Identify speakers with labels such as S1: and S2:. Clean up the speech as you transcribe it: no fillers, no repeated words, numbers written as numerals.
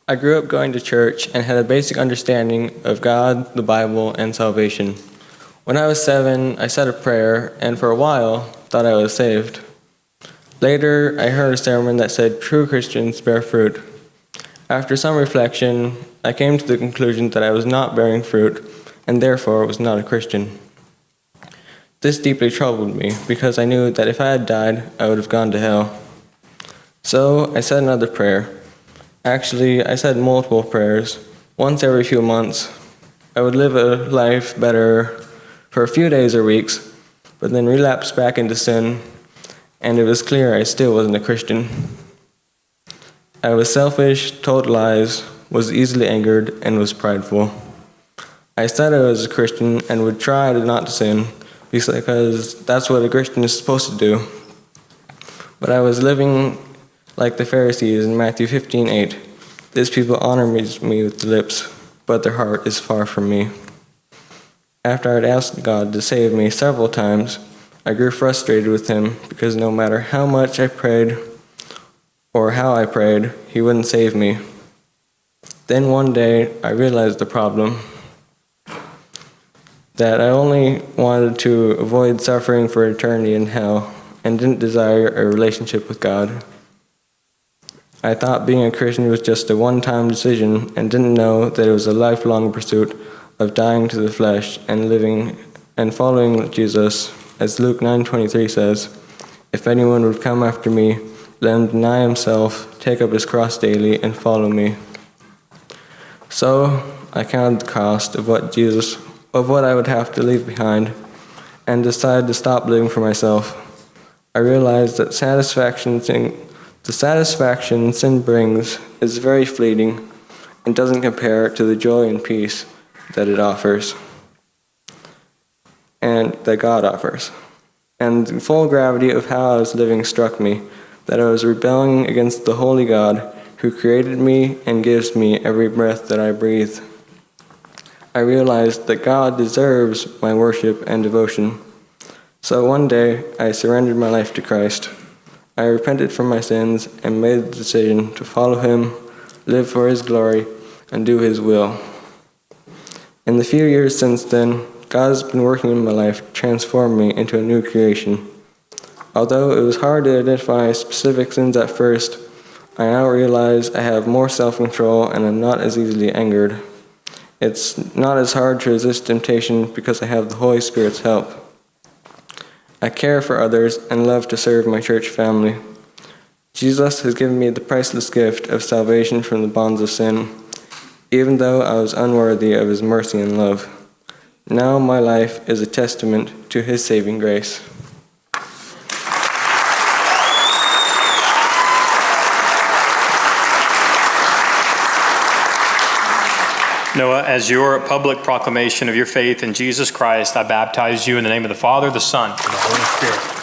S1: I grew up going to church and had a basic understanding of God, the Bible, and salvation. When I was 7, I said a prayer, and for a while, thought I was saved. Later, I heard a sermon that said true Christians bear fruit. After some reflection, I came to the conclusion that I was not bearing fruit, and therefore was not a Christian. This deeply troubled me, because I knew that if I had died, I would have gone to hell. So I said another prayer. Actually, I said multiple prayers, once every few months. I would live a life better for a few days or weeks, but then relapse back into sin, and it was clear I still wasn't a Christian. I was selfish, told lies, was easily angered, and was prideful. I said I was a Christian and would try not to sin, because that's what a Christian is supposed to do. But I was living like the Pharisees in Matthew 15:8. These people honor me with the lips, but their heart is far from me. After I had asked God to save me several times, I grew frustrated with him because no matter how much I prayed or how I prayed, he wouldn't save me. Then one day, I realized the problem, that I only wanted to avoid suffering for eternity in hell and didn't desire a relationship with God. I thought being a Christian was just a one-time decision and didn't know that it was a lifelong pursuit of dying to the flesh and living and following Jesus. As Luke 9:23 says, "If anyone would come after me, let him deny himself, take up his cross daily, and follow me." So I counted the cost of what I would have to leave behind, and decided to stop living for myself. I realized that the satisfaction sin brings is very fleeting and doesn't compare to the joy and peace that it offers, and that God offers. And the full gravity of how I was living struck me, that I was rebelling against the holy God who created me and gives me every breath that I breathe. I realized that God deserves my worship and devotion. So one day, I surrendered my life to Christ. I repented from my sins and made the decision to follow him, live for his glory, and do his will. In the few years since then, God has been working in my life to transform me into a new creation. Although it was hard to identify specific sins at first, I now realize I have more self-control and am not as easily angered. It's not as hard to resist temptation because I have the Holy Spirit's help. I care for others and love to serve my church family. Jesus has given me the priceless gift of salvation from the bonds of sin, even though I was unworthy of his mercy and love. Now my life is a testament to his saving grace.
S2: Noah, as your public proclamation of your faith in Jesus Christ, I baptize you in the name of the Father, the Son, and the Holy Spirit.